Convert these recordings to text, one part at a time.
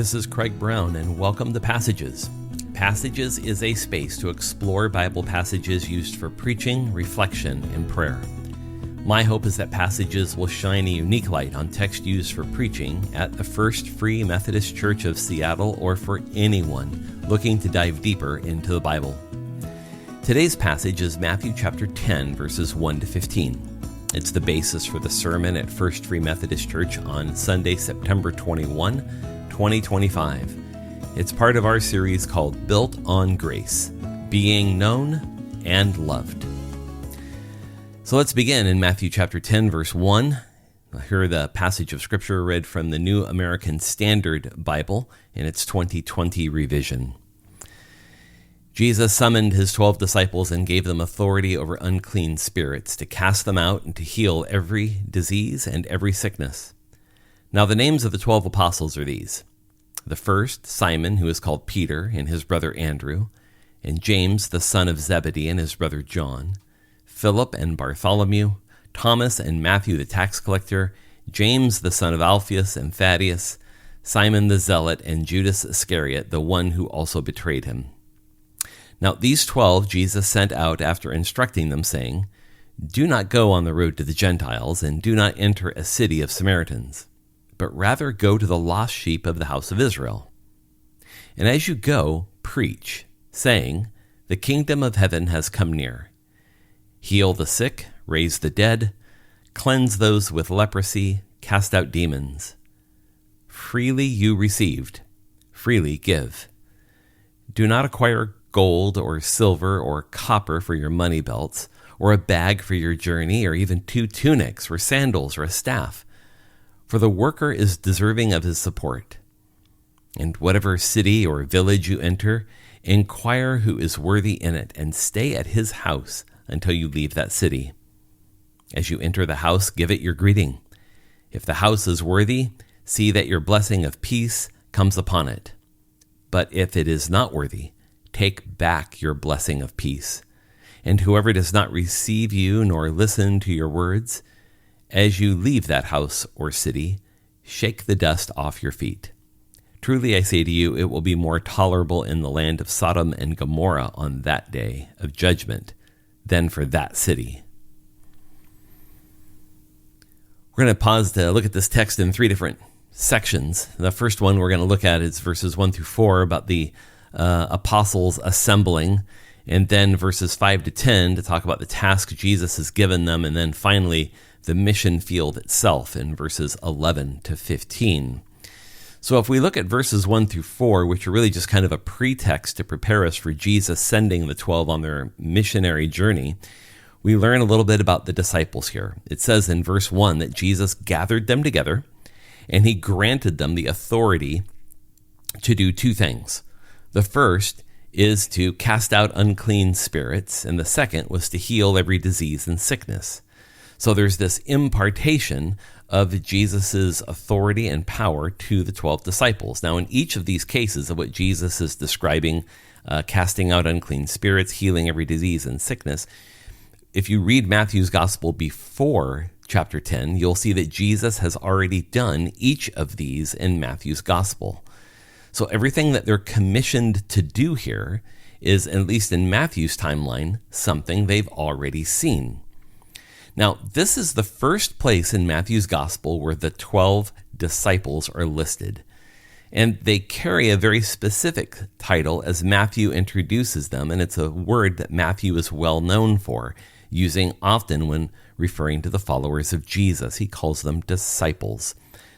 This is Craig Brown, and welcome to Passages. Passages is a space to explore Bible passages used for preaching, reflection, and prayer. My hope is that Passages will shine a unique light on text used for preaching at the First Free Methodist Church of Seattle or for anyone looking to dive deeper into the Bible. Today's passage is Matthew chapter 10, verses 1 to 15. It's the basis for the sermon at First Free Methodist Church on Sunday, September 21, 2025. It's part of our series called Built on Grace, Being Known and Loved. So let's begin in Matthew chapter 10, verse 1. Hear the passage of Scripture read from the New American Standard Bible in its 2020 revision. Jesus summoned his 12 disciples and gave them authority over unclean spirits to cast them out and to heal every disease and every sickness. Now the names of the 12 apostles are these: the first, Simon, who is called Peter, and his brother Andrew, and James, the son of Zebedee, and his brother John, Philip and Bartholomew, Thomas and Matthew the tax collector, James the son of Alphaeus and Thaddeus, Simon the zealot, and Judas Iscariot, the one who also betrayed him. Now these 12 Jesus sent out after instructing them, saying, "Do not go on the road to the Gentiles, and do not enter a city of Samaritans, but rather go to the lost sheep of the house of Israel. And as you go, preach, saying, the kingdom of heaven has come near. Heal the sick, raise the dead, cleanse those with leprosy, cast out demons. Freely you received, freely give. Do not acquire gold or silver or copper for your money belts, or a bag for your journey, or even 2 tunics or sandals or a staff. For the worker is deserving of his support. And whatever city or village you enter, inquire who is worthy in it, and stay at his house until you leave that city. As you enter the house, give it your greeting. If the house is worthy, see that your blessing of peace comes upon it. But if it is not worthy, take back your blessing of peace. And whoever does not receive you nor listen to your words, as you leave that house or city, shake the dust off your feet. Truly I say to you, it will be more tolerable in the land of Sodom and Gomorrah on that day of judgment than for that city." We're going to pause to look at this text in 3 different sections. The first one we're going to look at is verses 1 through 4 about the apostles assembling, and then verses 5 to 10 to talk about the task Jesus has given them, and then finally the mission field itself in verses 11 to 15. So if we look at verses 1 through 4, which are really just kind of a pretext to prepare us for Jesus sending the 12 on their missionary journey, we learn a little bit about the disciples here. It says in verse 1 that Jesus gathered them together, and he granted them the authority to do 2 things. The first is to cast out unclean spirits, and the second was to heal every disease and sickness. So there's this impartation of Jesus' authority and power to the 12 disciples. Now, in each of these cases of what Jesus is describing, casting out unclean spirits, healing every disease and sickness, if you read Matthew's gospel before chapter 10, you'll see that Jesus has already done each of these in Matthew's gospel. So everything that they're commissioned to do here is, at least in Matthew's timeline, something they've already seen. Now, this is the first place in Matthew's gospel where the 12 disciples are listed. And they carry a very specific title as Matthew introduces them, and it's a word that Matthew is well known for, using often when referring to the followers of Jesus. He calls them disciples.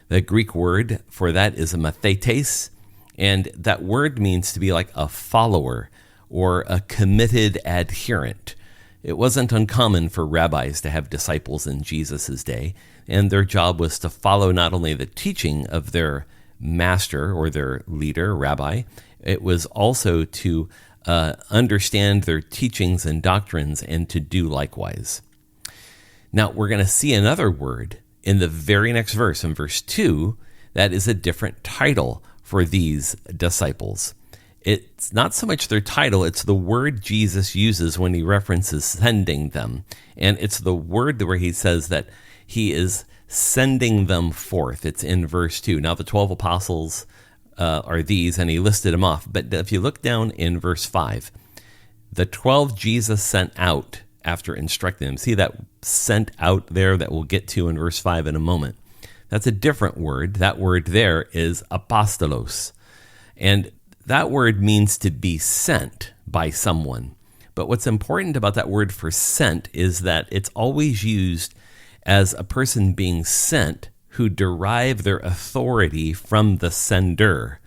The Greek word for that is mathetes, and that word means to be like a follower or a committed adherent. It wasn't uncommon for rabbis to have disciples in Jesus' day, and their job was to follow not only the teaching of their master or their leader, rabbi, it was also to understand their teachings and doctrines and to do likewise. Now, we're going to see another word in the very next verse, in verse 2, that is a different title for these disciples. It's not so much their title, it's the word Jesus uses when he references sending them. And it's the word where he says that he is sending them forth. It's in verse 2. Now the 12 apostles are these, and he listed them off. But if you look down in verse 5, the 12 Jesus sent out after instructing them. See that sent out there that we'll get to in verse 5 in a moment. That's a different word. That word there is apostolos. And that word means to be sent by someone. But what's important about that word for sent is that it's always used as a person being sent who derive their authority from the sender.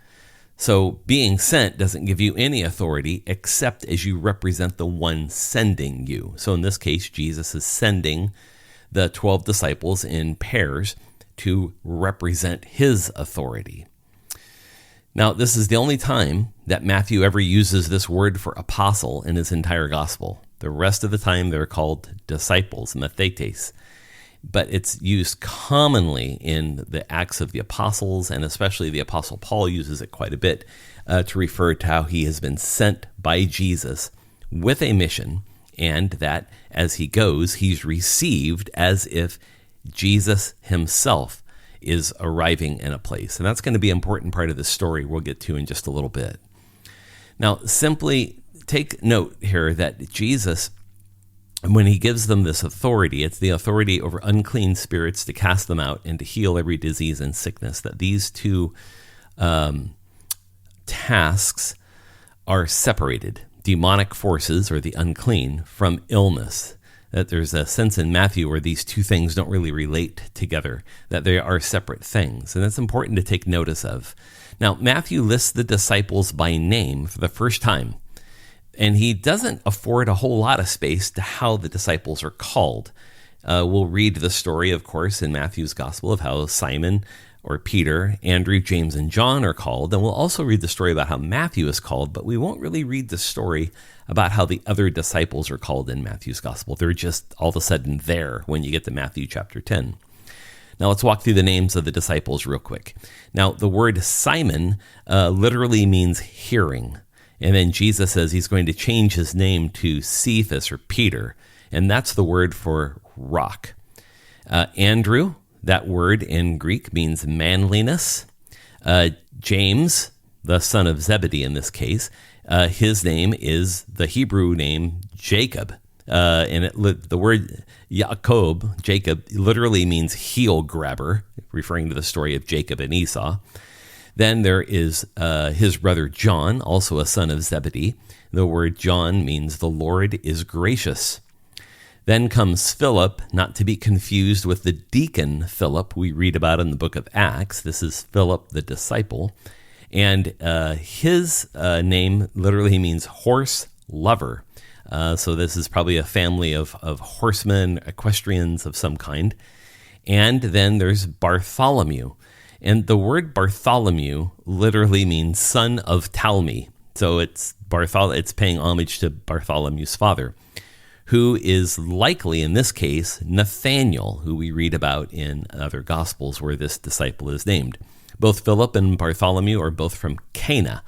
So being sent doesn't give you any authority except as you represent the one sending you. So in this case, Jesus is sending the 12 disciples in pairs to represent his authority. Now, this is the only time that Matthew ever uses this word for apostle in his entire gospel. The rest of the time, they're called disciples, mathetes. But it's used commonly in the Acts of the Apostles, and especially the Apostle Paul uses it quite a bit to refer to how he has been sent by Jesus with a mission, and that as he goes, he's received as if Jesus himself is arriving in a place. And that's going to be an important part of the story we'll get to in just a little bit. Now, simply take note here that Jesus, when he gives them this authority, it's the authority over unclean spirits to cast them out and to heal every disease and sickness, that these two tasks are separated. Demonic forces, or the unclean, from illness. That there's a sense in Matthew where these two things don't really relate together, that they are separate things. And that's important to take notice of. Now, Matthew lists the disciples by name for the first time. And he doesn't afford a whole lot of space to how the disciples are called. We'll read the story, of course, in Matthew's gospel of how Simon, or Peter, Andrew, James, and John are called. And we'll also read the story about how Matthew is called, but we won't really read the story about how the other disciples are called in Matthew's gospel. They're just all of a sudden there when you get to Matthew chapter 10. Now let's walk through the names of the disciples real quick. Now the word Simon literally means hearing. And then Jesus says he's going to change his name to Cephas, or Peter. And that's the word for rock. Andrew, that word in Greek means manliness. James, the son of Zebedee in this case, his name is the Hebrew name Jacob. And the word Yaakov, Jacob, literally means heel grabber, referring to the story of Jacob and Esau. Then there is his brother John, also a son of Zebedee. The word John means the Lord is gracious. Then comes Philip, not to be confused with the deacon Philip we read about in the book of Acts. This is Philip the disciple. And his name literally means horse lover. So this is probably a family of horsemen, equestrians of some kind. And then there's Bartholomew. And the word Bartholomew literally means son of Talmi. So it's paying homage to Bartholomew's father, who is likely, in this case, Nathanael, who we read about in other Gospels where this disciple is named. Both Philip and Bartholomew are both from Cana,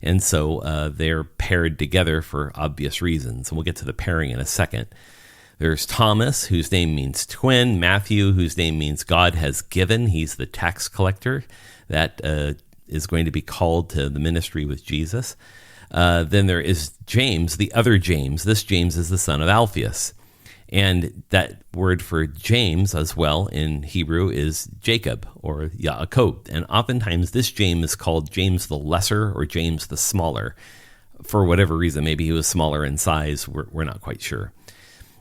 and so they're paired together for obvious reasons. And we'll get to the pairing in a second. There's Thomas, whose name means twin. Matthew, whose name means God has given. He's the tax collector that is going to be called to the ministry with Jesus. Then there is James, the other James. This James is the son of Alphaeus. And that word for James as well in Hebrew is Jacob, or Yaakov. And oftentimes this James is called James the Lesser or James the Smaller. For whatever reason, maybe he was smaller in size. We're not quite sure.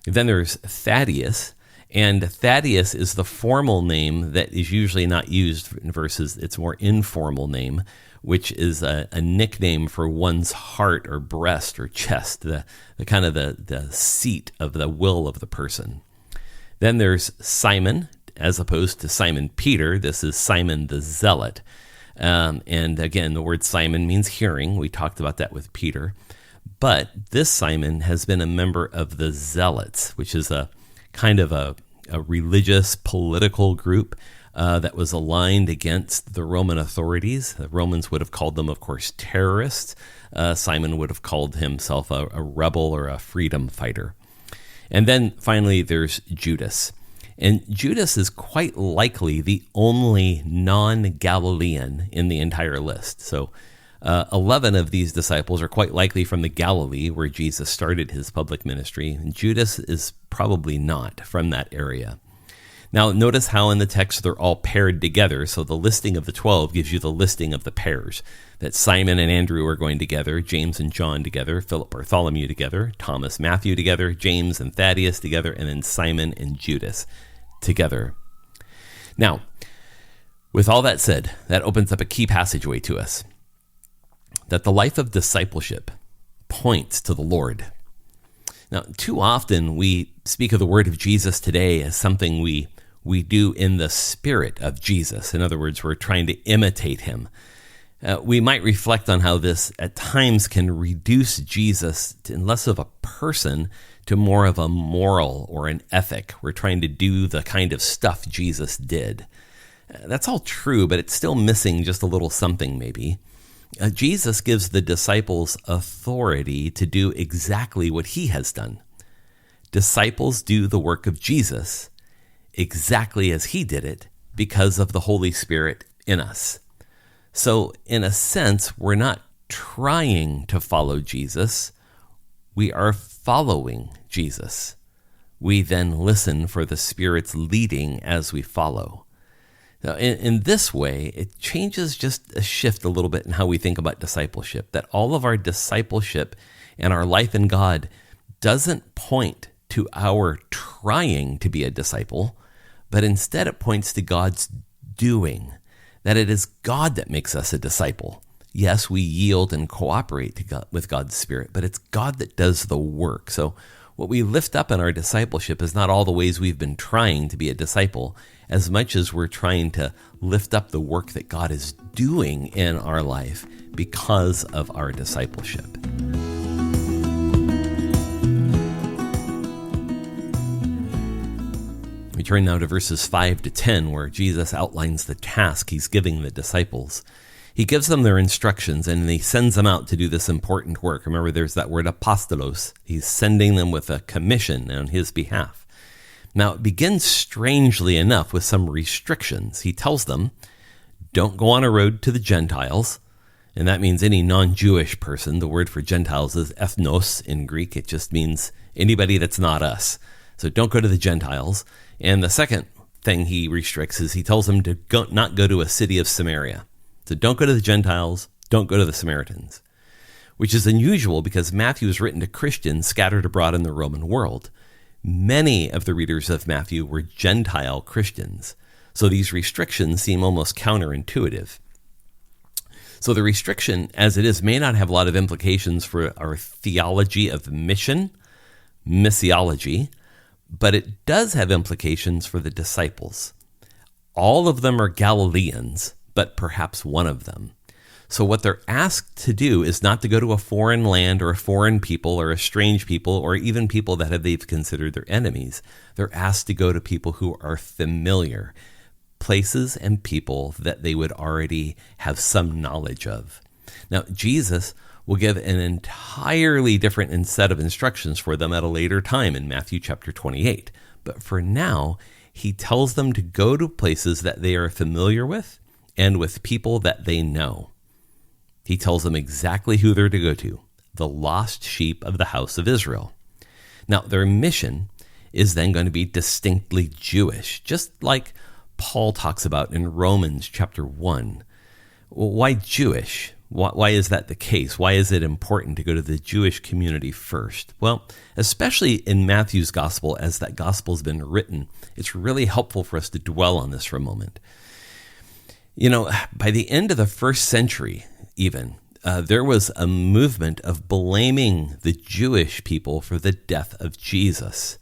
Then there's Thaddeus. And Thaddeus is the formal name that is usually not used versus its more informal name, which is a nickname for one's heart or breast or chest, the kind of the seat of the will of the person. Then there's Simon, as opposed to Simon Peter. This is Simon the Zealot. And again, the word Simon means hearing. We talked about that with Peter. But this Simon has been a member of the Zealots, which is a kind of a religious political group that was aligned against the Roman authorities. The Romans would have called them, of course, terrorists. Simon would have called himself a rebel or a freedom fighter. And then finally, there's Judas. And Judas is quite likely the only non-Galilean in the entire list. So 11 of these disciples are quite likely from the Galilee where Jesus started his public ministry. And Judas is probably not from that area. Now, notice how in the text they're all paired together. So the listing of the 12 gives you the listing of the pairs. That Simon and Andrew are going together, James and John together, Philip Bartholomew together, Thomas Matthew together, James and Thaddeus together, and then Simon and Judas together. Now, with all that said, that opens up a key passageway to us. That the life of discipleship points to the Lord. Now, too often we speak of the word of Jesus today as something we do in the spirit of Jesus. In other words, we're trying to imitate him. We might reflect on how this at times can reduce Jesus to less of a person to more of a moral or an ethic. We're trying to do the kind of stuff Jesus did. That's all true, but it's still missing just a little something maybe. Jesus gives the disciples authority to do exactly what he has done. Disciples do the work of Jesus exactly as he did it because of the Holy Spirit in us. So in a sense, we're not trying to follow Jesus. We are following Jesus. We then listen for the Spirit's leading as we follow. Now, in this way, it changes just a shift a little bit in how we think about discipleship, that all of our discipleship and our life in God doesn't point to our trying to be a disciple, but instead it points to God's doing, that it is God that makes us a disciple. Yes, we yield and cooperate to God, with God's Spirit, but it's God that does the work. So what we lift up in our discipleship is not all the ways we've been trying to be a disciple, as much as we're trying to lift up the work that God is doing in our life because of our discipleship. We turn now to verses 5 to 10, where Jesus outlines the task he's giving the disciples. He gives them their instructions, and he sends them out to do this important work. Remember, there's that word apostolos. He's sending them with a commission on his behalf. Now, it begins strangely enough with some restrictions. He tells them, don't go on a road to the Gentiles, and that means any non-Jewish person. The word for Gentiles is ethnos in Greek. It just means anybody that's not us. So don't go to the Gentiles. And the second thing he restricts is he tells them to not go to a city of Samaria. So don't go to the Gentiles, don't go to the Samaritans, which is unusual because Matthew is written to Christians scattered abroad in the Roman world. Many of the readers of Matthew were Gentile Christians, so these restrictions seem almost counterintuitive. So the restriction, as it is, may not have a lot of implications for our theology of mission, missiology, but it does have implications for the disciples. All of them are Galileans, but perhaps one of them. So what they're asked to do is not to go to a foreign land or a foreign people or a strange people or even people that they've considered their enemies. They're asked to go to people who are familiar, places and people that they would already have some knowledge of. Now, Jesus will give an entirely different set of instructions for them at a later time in Matthew chapter 28. But for now, he tells them to go to places that they are familiar with and with people that they know. He tells them exactly who they're to go to, the lost sheep of the house of Israel. Now, their mission is then going to be distinctly Jewish, just like Paul talks about in Romans chapter 1. Well, why Jewish? Why is that the case? Why is it important to go to the Jewish community first? Well, especially in Matthew's gospel, as that gospel has been written, it's really helpful for us to dwell on this for a moment. You know, by the end of the first century, even, there was a movement of blaming the Jewish people for the death of Jesus.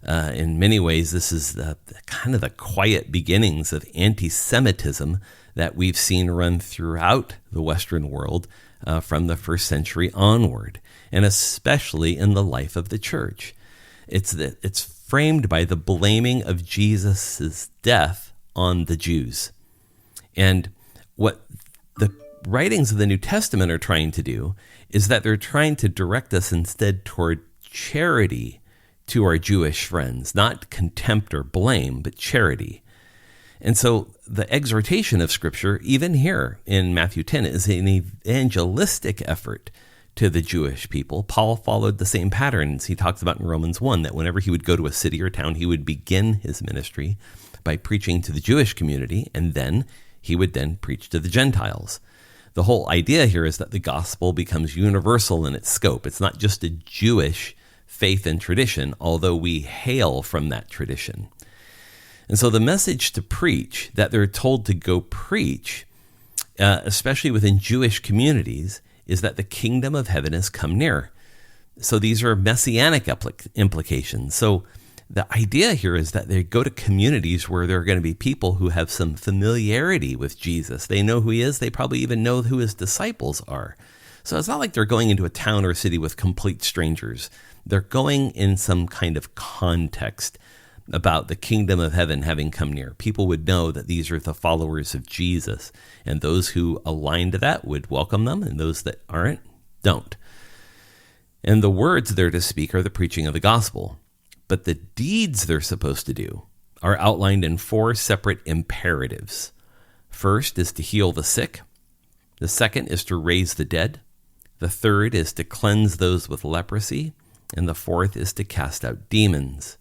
In many ways, this is the kind of the quiet beginnings of anti-Semitism that we've seen run throughout the Western world from the first century onward, and especially in the life of the church. It's framed by the blaming of Jesus' death on the Jews. And what the writings of the New Testament are trying to do is that they're trying to direct us instead toward charity to our Jewish friends, not contempt or blame, but charity. And so the exhortation of Scripture, even here in Matthew 10, is an evangelistic effort to the Jewish people. Paul followed the same patterns he talks about in Romans 1, that whenever he would go to a city or town, he would begin his ministry by preaching to the Jewish community, and then he would then preach to the Gentiles. The whole idea here is that the gospel becomes universal in its scope. It's not just a Jewish faith and tradition, although we hail from that tradition. And so the message to preach that they're told to go preach, especially within Jewish communities, is that the kingdom of heaven has come near. So these are messianic implications. So the idea here is that they go to communities where there are going to be people who have some familiarity with Jesus. They know who he is. They probably even know who his disciples are. So it's not like they're going into a town or a city with complete strangers. They're going in some kind of context about the kingdom of heaven having come near. People would know that these are the followers of Jesus, and those who align to that would welcome them, and those that aren't, don't. And the words they're to speak are the preaching of the gospel. But the deeds they're supposed to do are outlined in 4 separate imperatives. First is to heal the sick. The second is to raise the dead. The third is to cleanse those with leprosy. And the fourth is to cast out demons.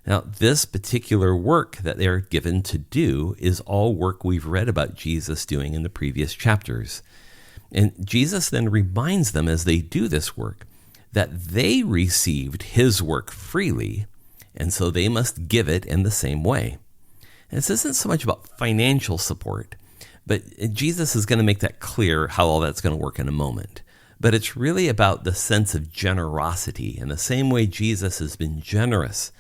Now, this particular work that they are given to do is all work we've read about Jesus doing in the previous chapters. And Jesus then reminds them as they do this work that they received his work freely, and so they must give it in the same way. And this isn't so much about financial support, but Jesus is going to make that clear how all that's going to work in a moment. But it's really about the sense of generosity. In the same way Jesus has been generous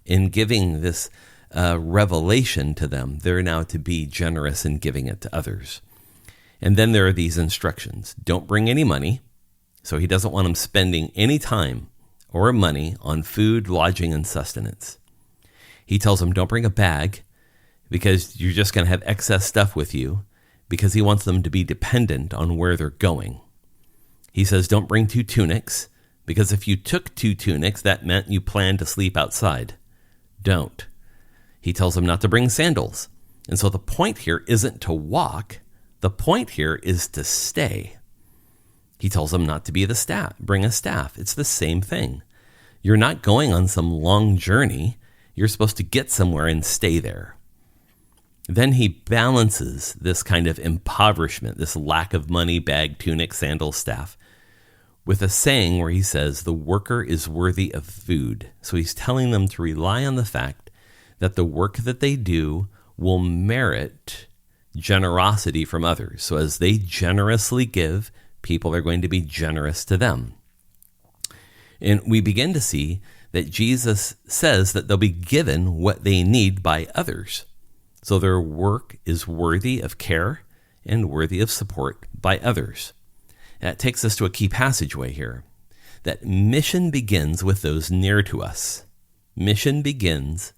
in giving this revelation to them, they're now to be generous in giving it to others. And then there are these instructions. Don't bring any money. So he doesn't want them spending any time or money on food, lodging, and sustenance. He tells them don't bring a bag because you're just going to have excess stuff with you, because he wants them to be dependent on where they're going. He says don't bring 2 tunics, because if you took 2 tunics, that meant you planned to sleep outside. Don't. He tells them not to bring sandals. And so the point here isn't to walk. The point here is to stay. He tells them not to bring a staff. It's the same thing. You're not going on some long journey. You're supposed to get somewhere and stay there. Then he balances this kind of impoverishment, this lack of money, bag, tunic, sandal, staff, with a saying where he says the worker is worthy of food. So he's telling them to rely on the fact that the work that they do will merit generosity from others. So as they generously give, people are going to be generous to them. And we begin to see that Jesus says that they'll be given what they need by others. So their work is worthy of care and worthy of support by others. That takes us to a key passageway here, that mission begins with those near to us. Mission begins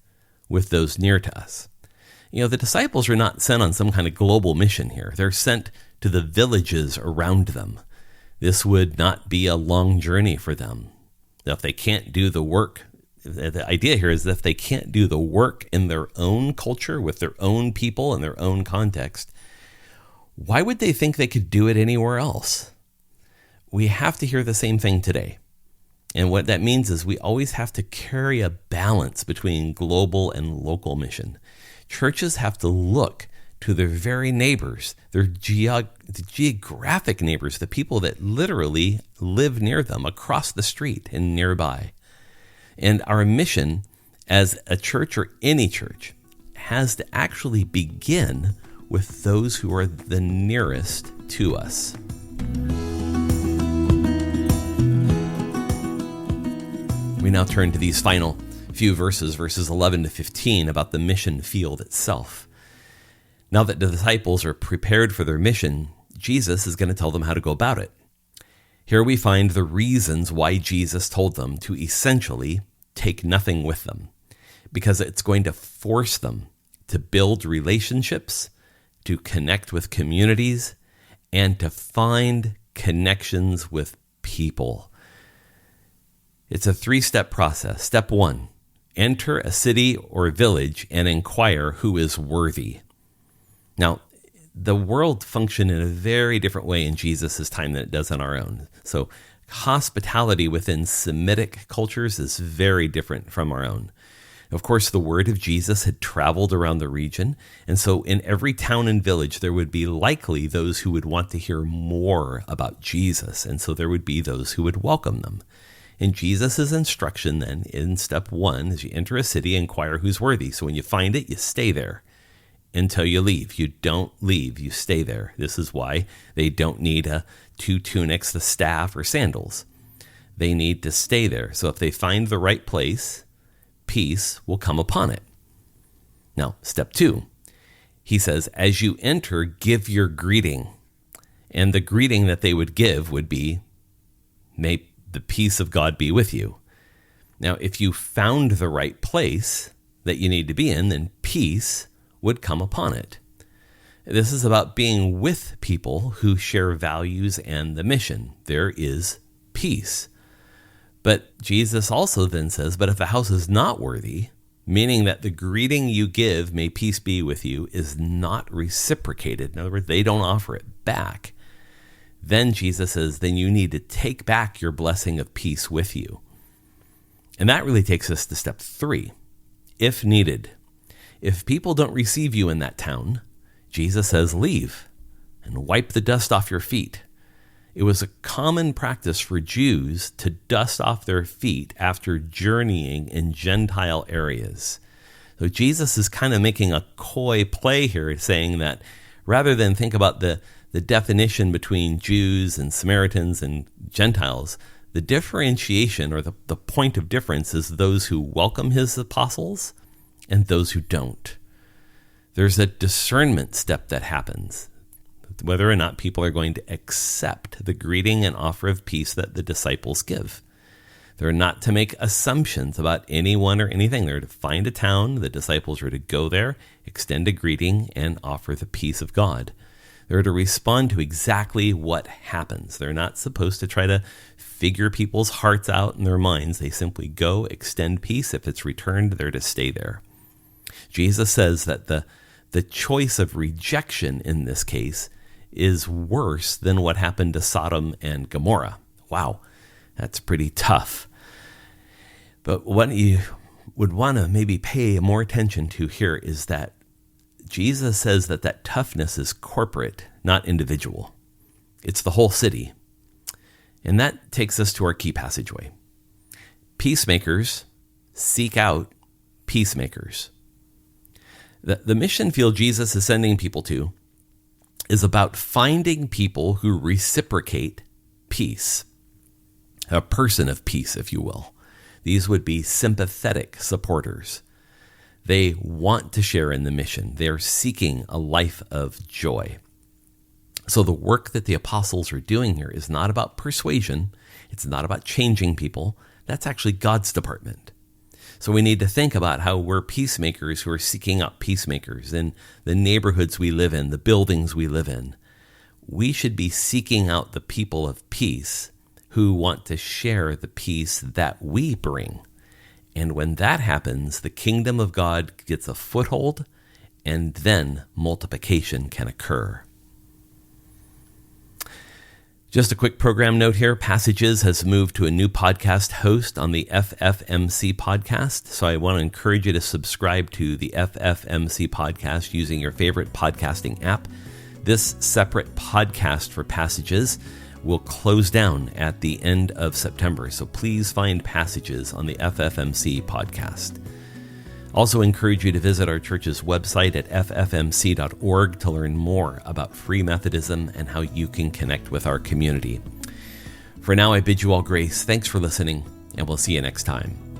with those near to us. You know, the disciples are not sent on some kind of global mission here. They're sent to the villages around them. This would not be a long journey for them. Now, if they can't do the work, the idea here is that if they can't do the work in their own culture, with their own people, in their own context, why would they think they could do it anywhere else? We have to hear the same thing today. And what that means is we always have to carry a balance between global and local mission. Churches have to look to their very neighbors, their geographic neighbors, the people that literally live near them, across the street and nearby. And our mission as a church, or any church, has to actually begin with those who are the nearest to us. We now turn to these final few verses 11 to 15, about the mission field itself. Now that the disciples are prepared for their mission, Jesus is going to tell them how to go about it. Here we find the reasons why Jesus told them to essentially take nothing with them, because it's going to force them to build relationships, to connect with communities, and to find connections with people. It's a 3-step process. Step 1, enter a city or village and inquire who is worthy. Now, the world functioned in a very different way in Jesus' time than it does in our own. So hospitality within Semitic cultures is very different from our own. Of course, the word of Jesus had traveled around the region, and so in every town and village, there would be likely those who would want to hear more about Jesus, and so there would be those who would welcome them. And Jesus' instruction then in step 1 is you enter a city, inquire who's worthy. So when you find it, you stay there until you leave. You don't leave, you stay there. This is why they don't need 2 tunics, the staff, or sandals. They need to stay there. So if they find the right place, peace will come upon it. Now, step 2, he says, as you enter, give your greeting. And the greeting that they would give would be, may the peace of God be with you. Now, if you found the right place that you need to be in, then peace would come upon it. This is about being with people who share values and the mission. There is peace. But Jesus also then says, but if the house is not worthy, meaning that the greeting you give, may peace be with you, is not reciprocated. In other words, they don't offer it back. Then Jesus says, then you need to take back your blessing of peace with you. And that really takes us to step 3. If needed, if people don't receive you in that town, Jesus says, leave and wipe the dust off your feet. It was a common practice for Jews to dust off their feet after journeying in Gentile areas. So Jesus is kind of making a coy play here, saying that rather than think about the definition between Jews and Samaritans and Gentiles, the differentiation or the point of difference is those who welcome his apostles and those who don't. There's a discernment step that happens, whether or not people are going to accept the greeting and offer of peace that the disciples give. They're not to make assumptions about anyone or anything. They're to find a town. The disciples are to go there, extend a greeting, and offer the peace of God. They're to respond to exactly what happens. They're not supposed to try to figure people's hearts out in their minds. They simply go, extend peace. If it's returned, they're to stay there. Jesus says that the choice of rejection in this case is worse than what happened to Sodom and Gomorrah. Wow, that's pretty tough. But what you would want to maybe pay more attention to here is that Jesus says that toughness is corporate, not individual. It's the whole city. And that takes us to our key passageway. Peacemakers seek out peacemakers. The mission field Jesus is sending people to is about finding people who reciprocate peace, a person of peace, if you will. These would be sympathetic supporters. They want to share in the mission. They're seeking a life of joy. So the work that the apostles are doing here is not about persuasion. It's not about changing people. That's actually God's department. So we need to think about how we're peacemakers who are seeking out peacemakers in the neighborhoods we live in, the buildings we live in. We should be seeking out the people of peace who want to share the peace that we bring. And when that happens, the kingdom of God gets a foothold, and then multiplication can occur. Just a quick program note here. Passages has moved to a new podcast host on the FFMC podcast. So I want to encourage you to subscribe to the FFMC podcast using your favorite podcasting app. This separate podcast for Passages will close down at the end of September. So please find Passages on the FFMC podcast. Also encourage you to visit our church's website at ffmc.org to learn more about Free Methodism and how you can connect with our community. For now, I bid you all grace. Thanks for listening, and we'll see you next time.